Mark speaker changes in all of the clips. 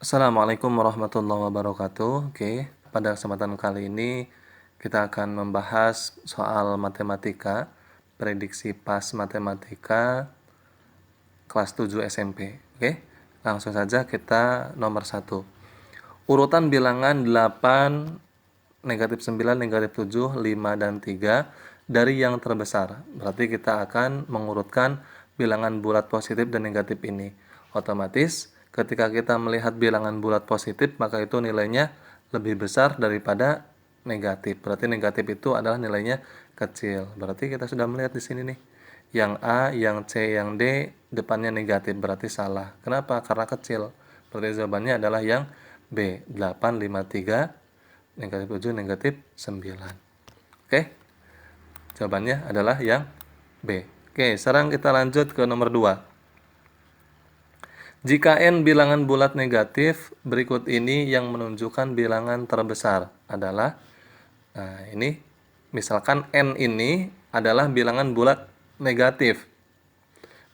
Speaker 1: Assalamualaikum warahmatullahi wabarakatuh. Oke, pada kesempatan kali ini kita akan membahas soal matematika, prediksi pas matematika kelas 7 SMP. Oke, langsung saja kita nomor 1. Urutan bilangan 8, negatif 9, negatif 7, 5, dan 3 dari yang terbesar. Berarti kita akan mengurutkan bilangan bulat positif dan negatif ini. Otomatis ketika kita melihat bilangan bulat positif, maka itu nilainya lebih besar daripada negatif. Berarti negatif itu adalah nilainya kecil. Berarti kita sudah melihat di sini nih. Yang A, yang C, yang D depannya negatif, berarti salah. Kenapa? Karena kecil. Berarti jawabannya adalah yang B, 8, 5, 3, negatif 7, negatif 9. Oke, jawabannya adalah yang B. Oke, sekarang kita lanjut ke nomor 2. Jika N bilangan bulat negatif, berikut ini yang menunjukkan bilangan terbesar adalah, nah ini, misalkan N ini adalah bilangan bulat negatif.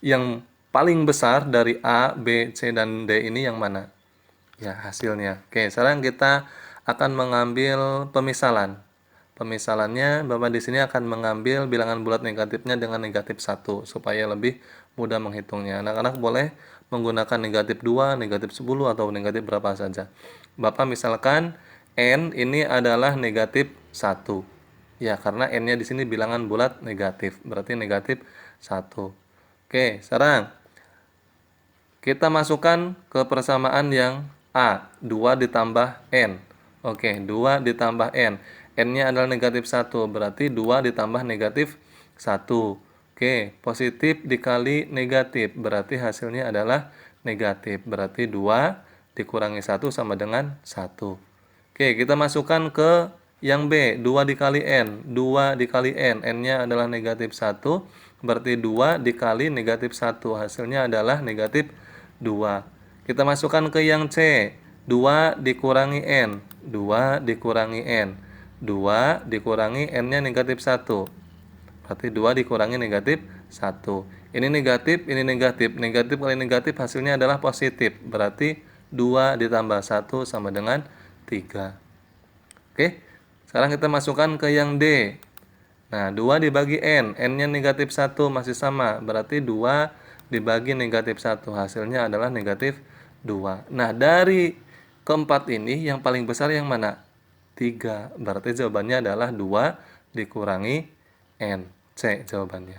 Speaker 1: Yang paling besar dari A, B, C, dan D ini yang mana? Ya, hasilnya. Oke, sekarang kita akan mengambil pemisalan. Pemisalannya, Bapak di sini akan mengambil bilangan bulat negatifnya dengan negatif 1 supaya lebih mudah menghitungnya. Anak-anak boleh menggunakan negatif 2, negatif 10, atau negatif berapa saja. Bapak misalkan N ini adalah negatif 1. Ya, karena N-nya di sini bilangan bulat negatif, berarti negatif 1. Oke, sekarang kita masukkan ke persamaan yang A, 2 ditambah N. Oke, 2 ditambah N. N-nya adalah negatif 1, berarti 2 ditambah negatif 1. Oke, positif dikali negatif, berarti hasilnya adalah negatif. Berarti 2 dikurangi 1 sama dengan 1. Oke, kita masukkan ke yang B, 2 dikali N. 2 dikali N, N-nya adalah negatif 1, berarti 2 dikali negatif 1, hasilnya adalah negatif 2. Kita masukkan ke yang C, 2 dikurangi N. 2 dikurangi N. 2 dikurangi N-nya negatif 1. Berarti 2 dikurangi negatif 1. Ini negatif, ini negatif. Negatif kali negatif hasilnya adalah positif. Berarti 2 ditambah 1 sama dengan 3. Oke, sekarang kita masukkan ke yang D. Nah, 2 dibagi N. N-nya negatif 1 masih sama. Berarti 2 dibagi negatif 1. Hasilnya adalah negatif 2. Nah, dari keempat ini yang paling besar yang mana? 3. Berarti jawabannya adalah 2 dikurangi N. C jawabannya.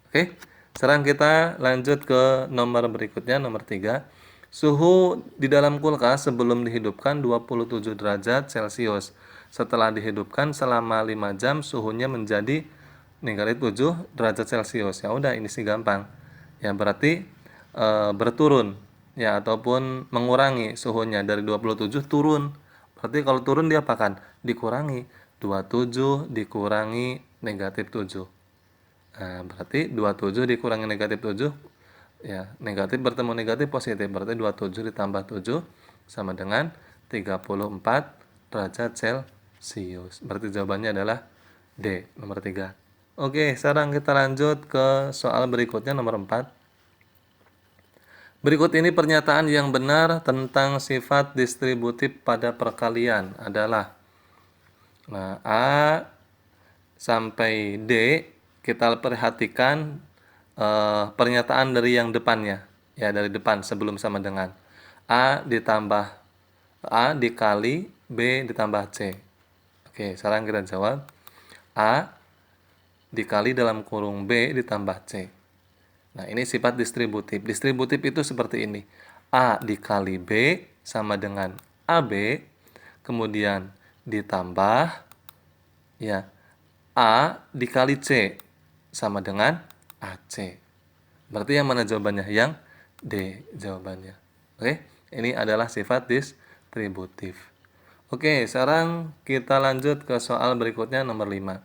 Speaker 1: Oke, sekarang kita lanjut ke nomor berikutnya, nomor 3. Suhu di dalam kulkas sebelum dihidupkan 27 derajat Celcius. Setelah dihidupkan selama 5 jam suhunya menjadi negatif 7 derajat Celcius. Ya udah, ini sih gampang. Ya berarti berturun ya, ataupun mengurangi suhunya dari 27 turun. Berarti kalau turun dia apakan? Dikurangi 27 dikurangi negatif 7. Nah, berarti 27 dikurangi negatif 7, ya, negatif bertemu negatif positif. Berarti 27 ditambah 7 sama dengan 34 derajat Celcius. Berarti jawabannya adalah D, nomor 3. Oke, sekarang kita lanjut ke soal berikutnya, nomor 4. Berikut ini pernyataan yang benar tentang sifat distributif pada perkalian adalah, nah, A sampai D kita perhatikan pernyataan dari yang depannya, ya, dari depan sebelum sama dengan A ditambah A dikali B ditambah C. Oke, sekarang kita jawab A dikali dalam kurung B ditambah C. Nah, ini sifat distributif. Distributif itu seperti ini. A dikali B sama dengan AB, kemudian ditambah, ya, A dikali C sama dengan AC. Berarti yang mana jawabannya? Yang D jawabannya. Oke, ini adalah sifat distributif. Oke, sekarang kita lanjut ke soal berikutnya, nomor 5.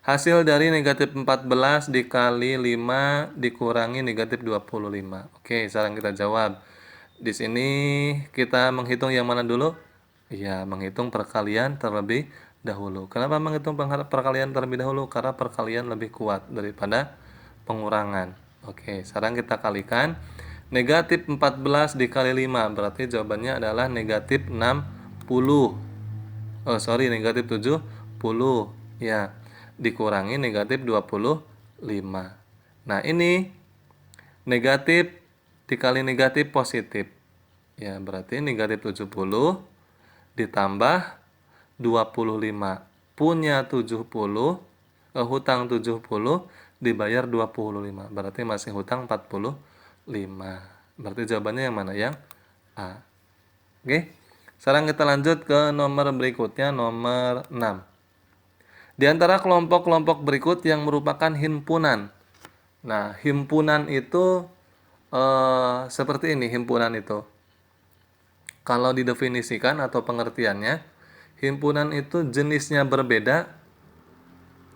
Speaker 1: Hasil dari negatif 14 dikali 5 dikurangi negatif 25. Oke, sekarang kita jawab. Di sini kita menghitung yang mana dulu? Ya, menghitung perkalian terlebih dahulu. Kenapa menghitung perkalian terlebih dahulu? Karena perkalian lebih kuat daripada pengurangan. Oke, sekarang kita kalikan. Negatif 14 dikali 5, berarti jawabannya adalah negatif 60. Oh, sorry, negatif 70. Ya, dikurangi negatif 25. Nah, ini negatif dikali negatif positif. Ya, berarti negatif 70 ditambah 25. Punya 70, hutang 70 dibayar 25. Berarti masih hutang 45. Berarti jawabannya yang mana? Yang A. Oke. Sekarang kita lanjut ke nomor berikutnya, nomor 6. Di antara kelompok-kelompok berikut yang merupakan himpunan. Nah, himpunan itu seperti ini himpunan itu. Kalau didefinisikan atau pengertiannya, himpunan itu jenisnya berbeda,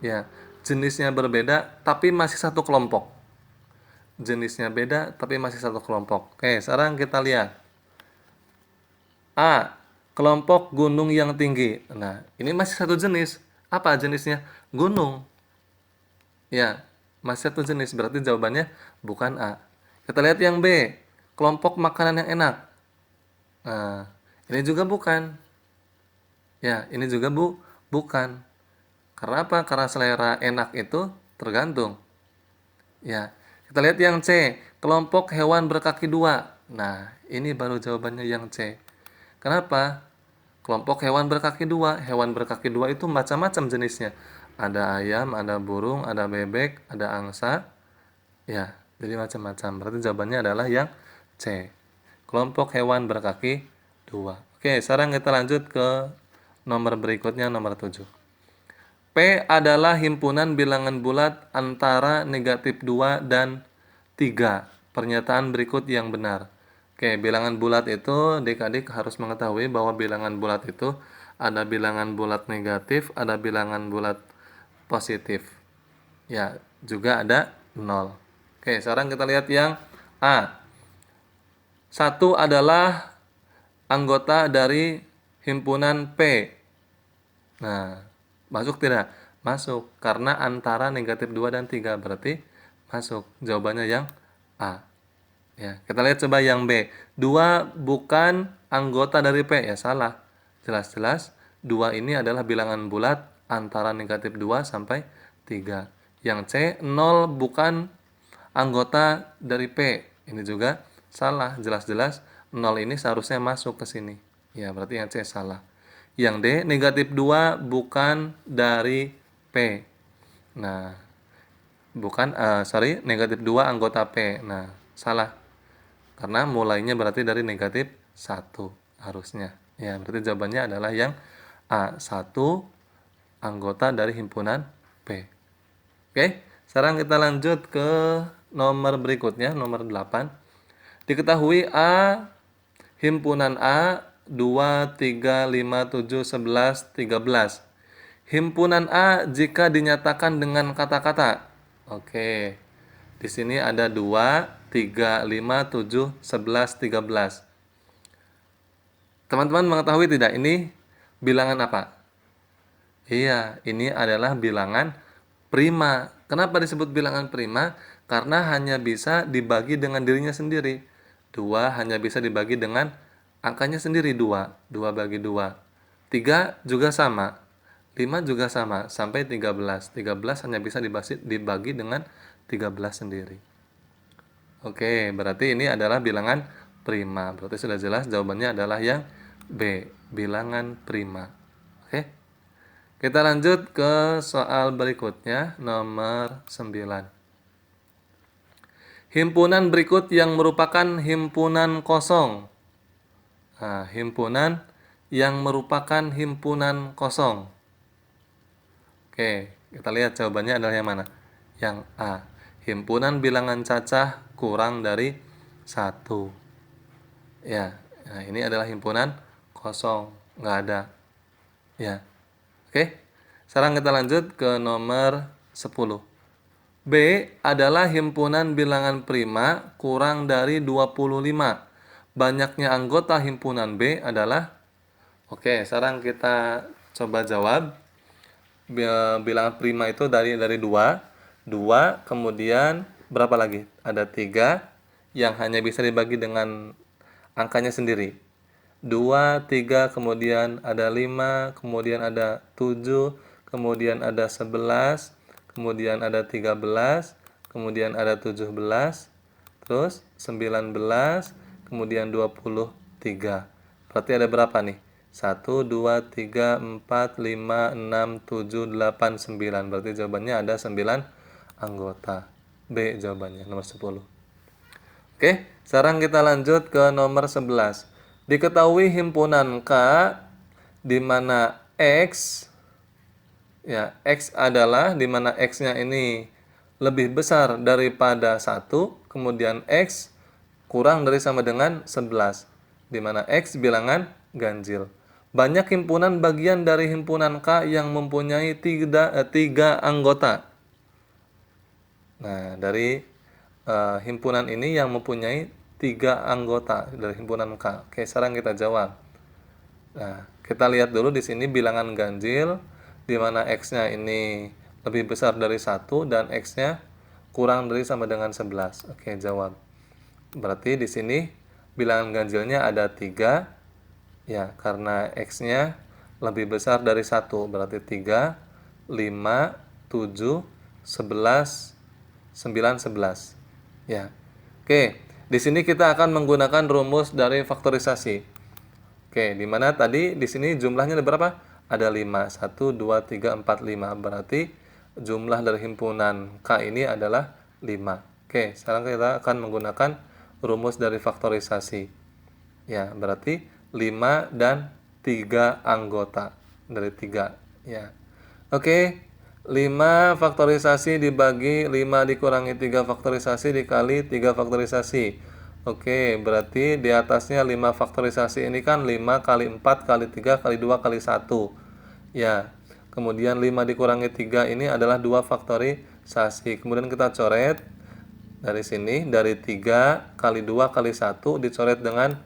Speaker 1: ya, jenisnya berbeda tapi masih satu kelompok. Jenisnya beda tapi masih satu kelompok. Oke, sekarang kita lihat. A. Kelompok gunung yang tinggi. Nah, ini masih satu jenis. Apa jenisnya? Gunung. Ya, masih satu jenis. Berarti jawabannya bukan A. Kita lihat yang B. Kelompok makanan yang enak. Nah, ini juga bukan. Ya, ini juga bukan. Karena apa? Karena selera enak itu tergantung. Ya, kita lihat yang C. Kelompok hewan berkaki dua. Nah, ini baru jawabannya yang C. Kenapa? Kelompok hewan berkaki dua. Hewan berkaki dua itu macam-macam jenisnya. Ada ayam, ada burung, ada bebek, ada angsa. Ya, jadi macam-macam. Berarti jawabannya adalah yang C. Kelompok hewan berkaki dua. Oke, sekarang kita lanjut ke nomor berikutnya, nomor 7. P adalah himpunan bilangan bulat antara negatif 2 dan 3. Pernyataan berikut yang benar. Oke, bilangan bulat itu adik-adik harus mengetahui bahwa bilangan bulat itu ada bilangan bulat negatif, ada bilangan bulat positif. Ya, juga ada 0. Oke, sekarang kita lihat yang A. 1 adalah anggota dari himpunan P. Nah, masuk tidak? Masuk, karena antara negatif 2 dan 3 berarti masuk. Jawabannya yang A. Ya, kita lihat coba yang B. 2 bukan anggota dari P. Ya, salah. Jelas-jelas 2 ini adalah bilangan bulat antara negatif 2 sampai 3. Yang C, 0 bukan anggota dari P. Ini juga salah. Jelas-jelas 0 ini seharusnya masuk ke sini. Ya, berarti yang C salah. Yang D, negatif 2 bukan dari P. Nah, bukan, negatif 2 anggota P. Nah, salah. Karena mulainya berarti dari negatif 1 harusnya. Ya, berarti jawabannya adalah yang A, 1 anggota dari himpunan P. Oke, sekarang kita lanjut ke nomor berikutnya, nomor 8. Diketahui A, himpunan A 2, 3, 5, 7, 11, 13. Himpunan A jika dinyatakan dengan kata-kata. Oke. Di sini ada 2, 3, 5, 7, 11, 13. Teman-teman mengetahui tidak ini bilangan apa? Iya, ini adalah bilangan prima. Kenapa disebut bilangan prima? Karena hanya bisa dibagi dengan dirinya sendiri. 2 hanya bisa dibagi dengan angkanya sendiri, 2. 2 bagi 2. 3 juga sama. 5 juga sama. Sampai 13. 13 hanya bisa dibagi dengan 13 sendiri. Oke, berarti ini adalah bilangan prima. Berarti sudah jelas jawabannya adalah yang B. Bilangan prima. Oke. Kita lanjut ke soal berikutnya, nomor 9. Himpunan berikut yang merupakan himpunan kosong. Nah, himpunan yang merupakan himpunan kosong. Oke, kita lihat jawabannya adalah yang mana? Yang A. Himpunan bilangan cacah kurang dari 1. Ya, nah ini adalah himpunan kosong, nggak ada. Ya. Oke, sekarang kita lanjut ke nomor 10. B adalah himpunan bilangan prima kurang dari 25. Banyaknya anggota himpunan B adalah, oke, sekarang kita coba jawab. Bilangan prima itu dari 2, 2, kemudian berapa lagi? Ada 3, yang hanya bisa dibagi dengan angkanya sendiri. 2, 3, kemudian ada 5, kemudian ada 7, kemudian ada 11, kemudian ada 13, kemudian ada 17, terus 19, kemudian 23. Berarti ada berapa nih? 1, 2, 3, 4, 5, 6, 7, 8, 9. Berarti jawabannya ada 9 anggota. B jawabannya, nomor 10. Oke, sekarang kita lanjut ke nomor 11. Diketahui himpunan K di mana X, ya, X adalah di mana X-nya ini lebih besar daripada 1, kemudian X kurang dari sama dengan 11, di mana X bilangan ganjil. Banyak himpunan bagian dari himpunan K yang mempunyai tiga anggota. Nah, dari himpunan ini yang mempunyai 3 anggota dari himpunan K. Oke, sekarang kita jawab. Nah, kita lihat dulu di sini bilangan ganjil, di mana X-nya ini lebih besar dari 1 dan X-nya kurang dari sama dengan 11. Oke, jawab. Berarti di sini bilangan ganjilnya ada 3, ya, karena X-nya lebih besar dari 1. Berarti 3, 5, 7, 11, 9, 11. Ya. Oke, di sini kita akan menggunakan rumus dari faktorisasi. Oke, di mana tadi di sini jumlahnya ada berapa? Ada 5. 1, 2, 3, 4, 5. Berarti jumlah dari himpunan K ini adalah 5. Oke, sekarang kita akan menggunakan rumus dari faktorisasi. Ya, berarti 5 dan 3 anggota dari 3. Ya. Oke, 5 faktorisasi dibagi 5 dikurangi 3 faktorisasi dikali 3 faktorisasi. Oke, berarti di atasnya 5 faktorisasi ini kan 5 kali 4 kali 3 kali 2 kali 1. Ya, kemudian 5 dikurangi 3 ini adalah 2 faktorisasi. Kemudian kita coret dari sini, dari 3 kali 2 kali 1 dicoret dengan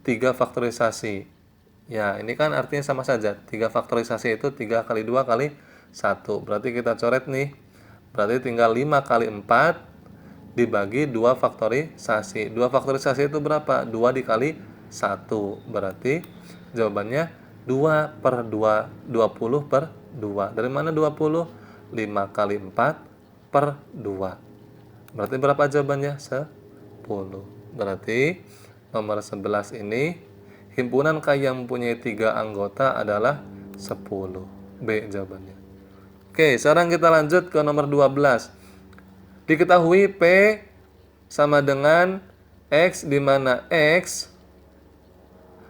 Speaker 1: 3 faktorisasi. Ya, ini kan artinya sama saja. 3 faktorisasi itu 3 kali 2 kali 1. Berarti kita coret nih. Berarti tinggal 5 kali 4 dibagi 2 faktorisasi. 2 faktorisasi itu berapa? 2 dikali 1. Berarti jawabannya 2 per 2. 20 per 2. Dari mana 20? 5 kali 4 per 2. Berarti berapa jawabannya? 10. Berarti nomor 11 ini himpunan K yang mempunyai 3 anggota adalah 10. B jawabannya. Oke, sekarang kita lanjut ke nomor 12. Diketahui P sama dengan X di mana X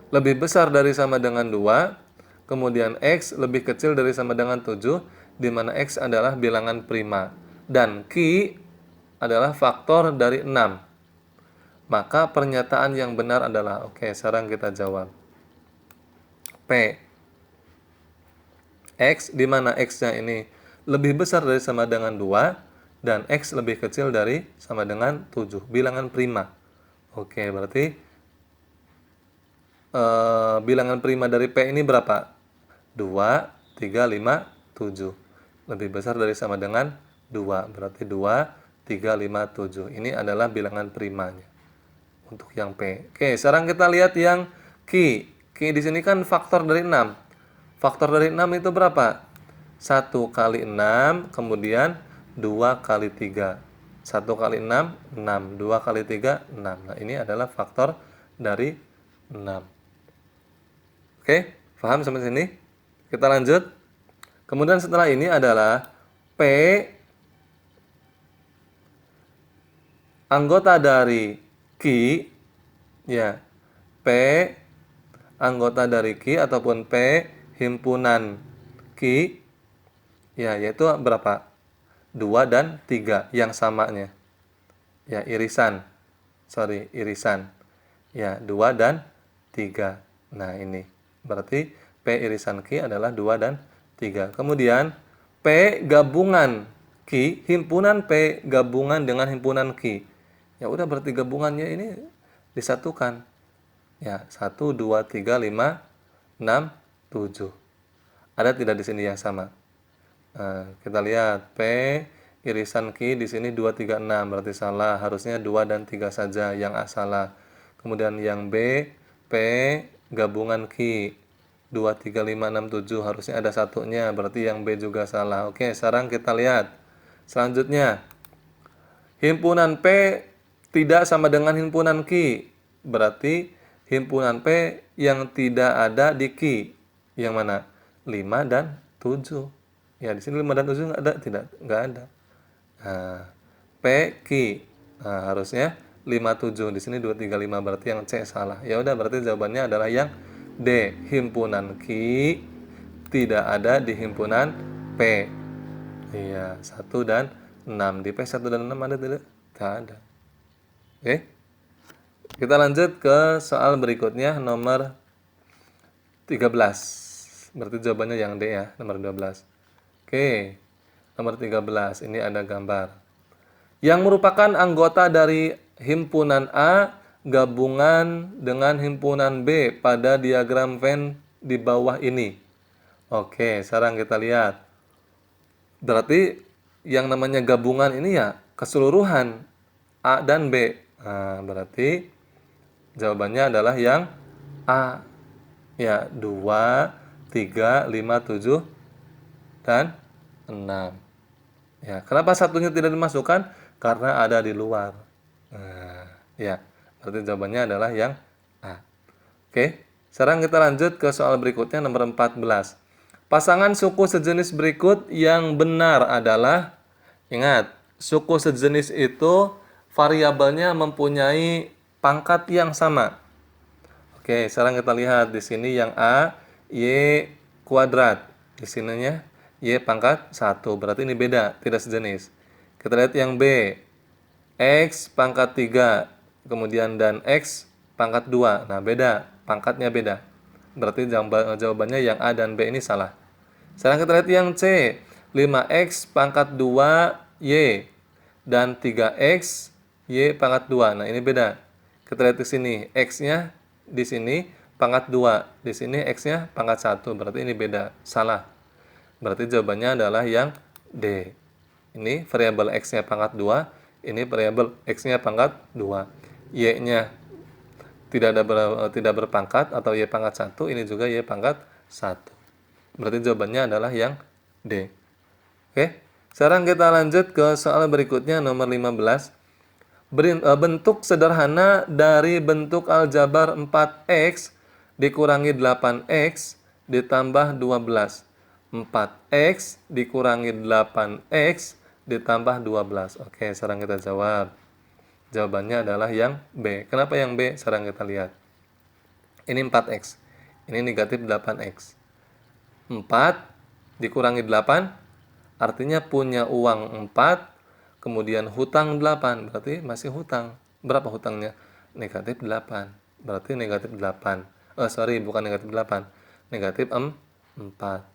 Speaker 1: lebih besar dari sama dengan 2, kemudian X lebih kecil dari sama dengan 7, di mana X adalah bilangan prima, dan Q adalah faktor dari 6. Maka pernyataan yang benar adalah, oke, sekarang kita jawab. P. X, di mana X-nya ini lebih besar dari sama dengan 2, dan X lebih kecil dari sama dengan 7. Bilangan prima. Oke, berarti bilangan prima dari P ini berapa? 2, 3, 5, 7. Lebih besar dari sama dengan 2. Berarti 2, 3, 5, 7. Ini adalah bilangan primanya untuk yang P. Oke, sekarang kita lihat yang Q. Q di sini kan faktor dari 6. Faktor dari 6 itu berapa? 1 kali 6, kemudian 2 kali 3. 1 kali 6, 6. 2 kali 3, 6. Nah, ini adalah faktor dari 6. Oke, paham sampai sini? Kita lanjut. Kemudian setelah ini adalah P anggota dari Q, ya, P anggota dari Q ataupun P himpunan Q, ya, yaitu berapa? 2 dan 3 yang samanya. Ya, irisan. Ya, 2 dan 3. Nah, ini. Berarti P irisan Q adalah 2 dan 3. Kemudian P gabungan Q, himpunan P gabungan dengan himpunan Q. Ya udah, berarti gabungannya ini disatukan. Ya, 1, 2, 3, 5, 6, 7. Ada tidak di sini yang sama? Nah, kita lihat P irisan Ki di sini 2, 3, 6, berarti salah. Harusnya 2 dan 3 saja yang A salah. Kemudian yang B, P gabungan Ki 2, 3, 5, 6, 7, harusnya ada satunya, berarti yang B juga salah. Oke, sekarang kita lihat. Selanjutnya, himpunan P tidak sama dengan himpunan Q. Berarti himpunan P yang tidak ada di Q. Yang mana? 5 dan 7. Ya, di sini 5 dan 7 enggak ada? Tidak, enggak ada. Nah, P, Q. Nah, harusnya 5, 7. Di sini 2, 3, 5. Berarti yang C salah. Ya udah, berarti jawabannya adalah yang D. Himpunan Q tidak ada di himpunan P. Iya, 1 dan 6. Di P 1 dan 6 ada tidak? Tidak ada. Oke. Kita lanjut ke soal berikutnya, nomor 13. Berarti jawabannya yang D ya, nomor 12. Oke. Nomor 13, ini ada gambar. Yang merupakan anggota dari himpunan A gabungan dengan himpunan B pada diagram Venn di bawah ini. Oke, sekarang kita lihat. Berarti yang namanya gabungan ini ya keseluruhan A dan B. Nah, berarti jawabannya adalah yang A. Ya, 2, 3, 5, 7, dan 6. Ya, kenapa satunya tidak dimasukkan? Karena ada di luar. Nah, ya, berarti jawabannya adalah yang A. Oke, sekarang kita lanjut ke soal berikutnya, nomor 14. Pasangan suku sejenis berikut yang benar adalah, ingat, suku sejenis itu variabelnya mempunyai pangkat yang sama. Oke, sekarang kita lihat di sini yang A, Y kuadrat. Di sininya Y pangkat 1, berarti ini beda, tidak sejenis. Kita lihat yang B, X pangkat 3, kemudian dan X pangkat 2. Nah, beda, pangkatnya beda. Berarti jawabannya yang A dan B ini salah. Sekarang kita lihat yang C, 5X pangkat 2 Y dan 3X Y pangkat 2. Nah, ini beda. Kita lihat di sini, X-nya di sini pangkat 2, di sini X-nya pangkat 1. Berarti ini beda, salah. Berarti jawabannya adalah yang D. Ini variabel X-nya pangkat 2, ini variabel X-nya pangkat 2. Y-nya tidak berpangkat atau Y pangkat 1, ini juga Y pangkat 1. Berarti jawabannya adalah yang D. Oke. Sekarang kita lanjut ke soal berikutnya, nomor 15. Bentuk sederhana dari bentuk aljabar 4X dikurangi 8X ditambah 12. 4X dikurangi 8X ditambah 12. Oke, sekarang kita jawab. Jawabannya adalah yang B. Kenapa yang B? Sekarang kita lihat. Ini 4X. Ini negatif 8X. 4 dikurangi 8 artinya punya uang 4, kemudian hutang 8, berarti masih hutang. Berapa hutangnya? Negatif 8. Berarti negatif 8. Bukan negatif 8. Negatif 4.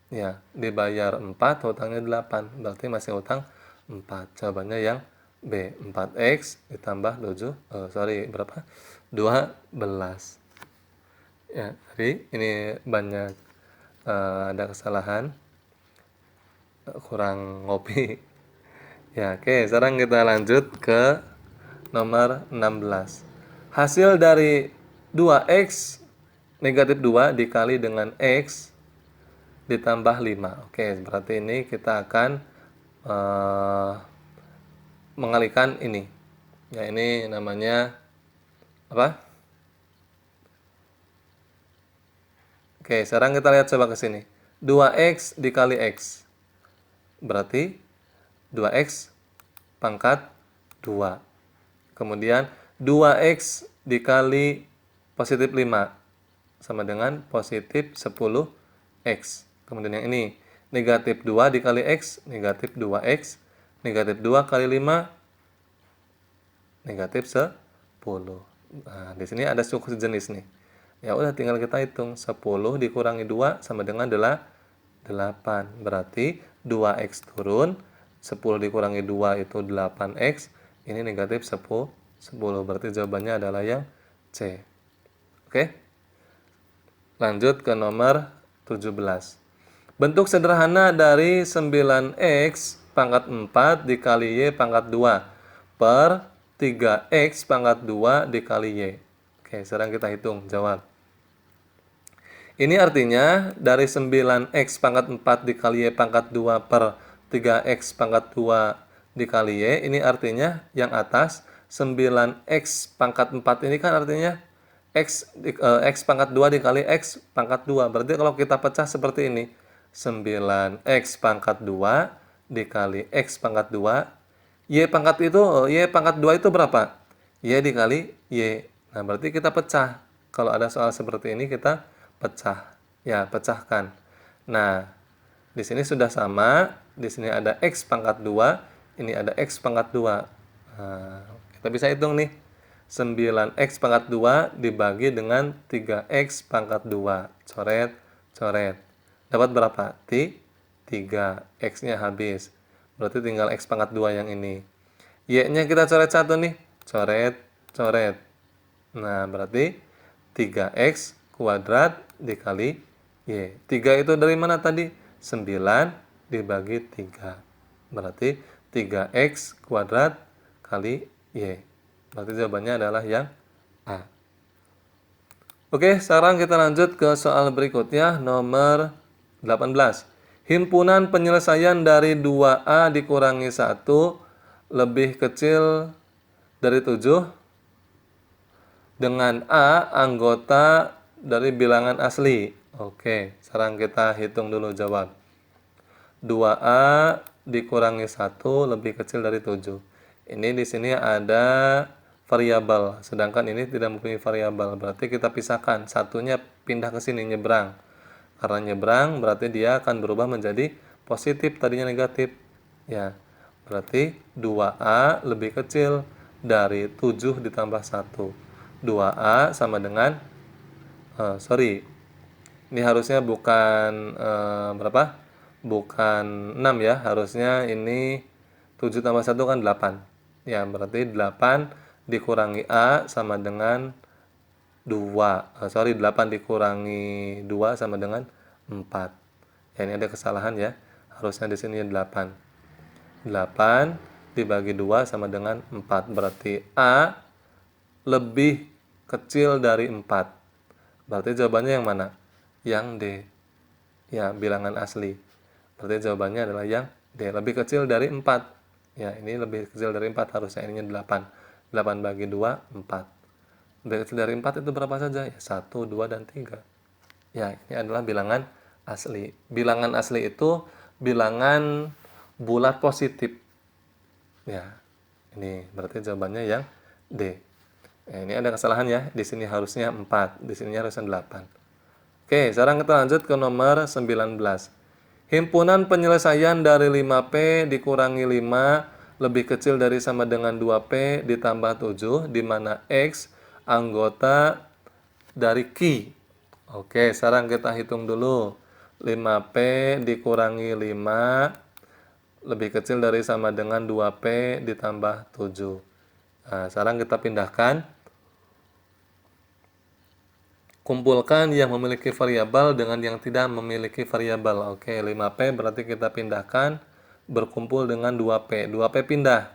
Speaker 1: Ya, dibayar 4, hutangnya 8. Berarti masih hutang 4. Jawabannya yang B. 4X ditambah 7. Berapa? 12. Ya, jadi ini banyak ada kesalahan. Kurang ngopi. Ya, oke, sekarang kita lanjut ke nomor 16. Hasil dari 2X negatif 2 dikali dengan X ditambah 5. Oke, berarti ini kita akan mengalihkan ini. Ya, ini namanya apa? Oke, sekarang kita lihat coba ke sini. 2X dikali X. Berarti 2X pangkat 2. Kemudian 2X dikali positif 5 sama dengan positif 10X. Kemudian yang ini negatif 2 dikali X, negatif 2X. Negatif 2 kali 5, negatif 10. Nah, di sini ada suku sejenis nih. Ya udah, tinggal kita hitung. 10 dikurangi 2 sama dengan 8. Berarti 2X turun, 10 dikurangi 2 itu 8X, ini negatif 10. Berarti jawabannya adalah yang C. Oke. Lanjut ke nomor 17. Bentuk sederhana dari 9X pangkat 4 dikali Y pangkat 2 per 3X pangkat 2 dikali Y. Oke, sekarang kita hitung, jawab. Ini artinya dari 9X pangkat 4 dikali Y pangkat 2 per 3X pangkat 2 dikali Y. Ini artinya yang atas 9X pangkat 4 ini kan artinya X pangkat 2 dikali X pangkat 2. Berarti kalau kita pecah seperti ini. 9X pangkat 2 dikali X pangkat 2. Y pangkat 2 itu berapa? Y dikali Y. Nah, berarti kita pecah. Kalau ada soal seperti ini kita pecah. Ya, pecahkan. Nah, di sini sudah sama. Di sini ada X pangkat 2. Ini ada X pangkat 2. Nah, kita bisa hitung nih. 9X pangkat 2 dibagi dengan 3X pangkat 2. Coret, coret. Dapat berapa? 3. X-nya habis. Berarti tinggal X pangkat 2 yang ini. Y-nya kita coret satu nih. Coret, coret. Nah, berarti 3X kuadrat dikali Y. 3 itu dari mana tadi? 9 dibagi 3. Berarti 3X kuadrat kali Y. Berarti jawabannya adalah yang A. Oke, sekarang kita lanjut ke soal berikutnya, nomor 18. Himpunan penyelesaian dari 2A dikurangi 1 lebih kecil dari 7 dengan A anggota dari bilangan asli. Oke, sekarang kita hitung dulu jawab. 2A dikurangi 1 lebih kecil dari 7. Ini di sini ada variabel, sedangkan ini tidak mempunyai variabel. Berarti kita pisahkan, satunya pindah ke sini, nyebrang. Karena nyebrang berarti dia akan berubah menjadi positif, tadinya negatif. Ya, berarti 2A lebih kecil dari 7 ditambah 1. 2A sama dengan, ini harusnya bukan berapa? Bukan 6 ya, harusnya ini 7 tambah 1 kan 8. Ya, berarti 8 dikurangi A sama dengan 8 dikurangi 2 sama dengan 4. Ya, ini ada kesalahan ya. Harusnya di sini 8. 8 dibagi 2 sama dengan 4. Berarti A lebih kecil dari 4. Berarti jawabannya yang mana? Yang D. Ya, bilangan asli. Berarti jawabannya adalah yang D. Lebih kecil dari 4. Ya, ini lebih kecil dari 4. Harusnya ininya 8. 8 bagi 2, 4. Lebih kecil dari 4 itu berapa saja? Ya, 1, 2, dan 3. Ya, ini adalah bilangan asli. Bilangan asli itu bilangan bulat positif. Ya, ini berarti jawabannya yang D. Ya, ini ada kesalahan ya. Di sini harusnya 4, di sini harusnya 8. Oke, sekarang kita lanjut ke nomor 19. Himpunan penyelesaian dari 5P dikurangi 5 lebih kecil dari sama dengan 2P ditambah 7, di mana X anggota dari Q. Oke, sekarang kita hitung dulu. 5P dikurangi 5 lebih kecil dari sama dengan 2P ditambah 7. Nah, sekarang kita pindahkan. Kumpulkan yang memiliki variabel dengan yang tidak memiliki variabel. Oke, 5P berarti kita pindahkan berkumpul dengan 2P. 2P pindah.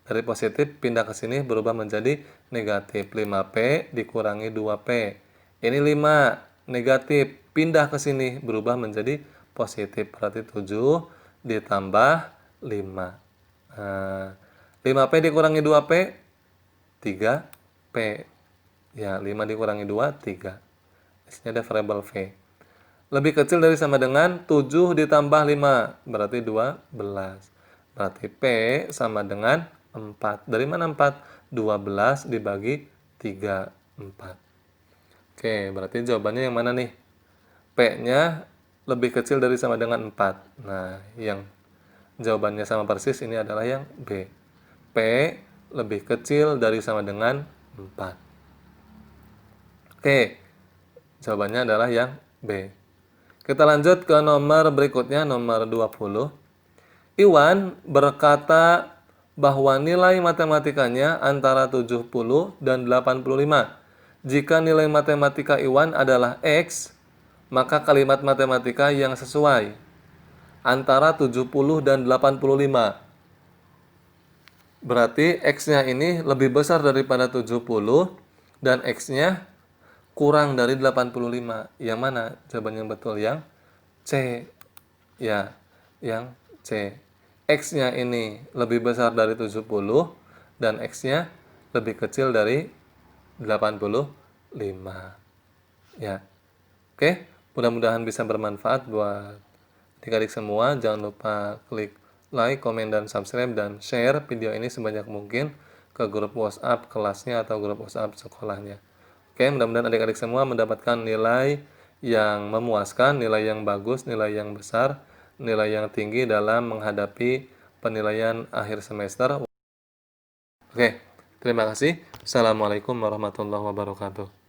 Speaker 1: Dari positif pindah ke sini berubah menjadi negatif. 5P dikurangi 2P. Ini 5 negatif. Pindah ke sini berubah menjadi positif. Berarti 7 ditambah 5. Nah, 5P dikurangi 2P, 3P. Ya, 5 dikurangi 2, 3. Di sini ada variabel V. Lebih kecil dari sama dengan 7 ditambah 5. Berarti 12. Berarti P sama dengan 4. Dari mana 4? 12 dibagi 3, 4. Oke, berarti jawabannya yang mana nih? P-nya lebih kecil dari sama dengan 4. Nah, yang jawabannya sama persis ini adalah yang B. P lebih kecil dari sama dengan 4. Oke, jawabannya adalah yang B. Kita lanjut ke nomor berikutnya, nomor 20. Iwan berkata bahwa nilai matematikanya antara 70 dan 85. Jika nilai matematika Iwan adalah X, maka kalimat matematika yang sesuai. antara 70 dan 85. Berarti X-nya ini lebih besar daripada 70 dan X-nya kurang dari 85. Yang mana? Jawaban yang betul yang C. Ya, yang C. X-nya ini lebih besar dari 70 dan X-nya lebih kecil dari 85. Ya. Oke, mudah-mudahan bisa bermanfaat buat adik-adik semua. Jangan lupa klik like, komen, dan subscribe, dan share video ini sebanyak mungkin ke grup WhatsApp kelasnya atau grup WhatsApp sekolahnya. Oke, mudah-mudahan adik-adik semua mendapatkan nilai yang memuaskan, nilai yang bagus, nilai yang besar, nilai yang tinggi dalam menghadapi penilaian akhir semester. Oke, terima kasih. Assalamualaikum warahmatullahi wabarakatuh.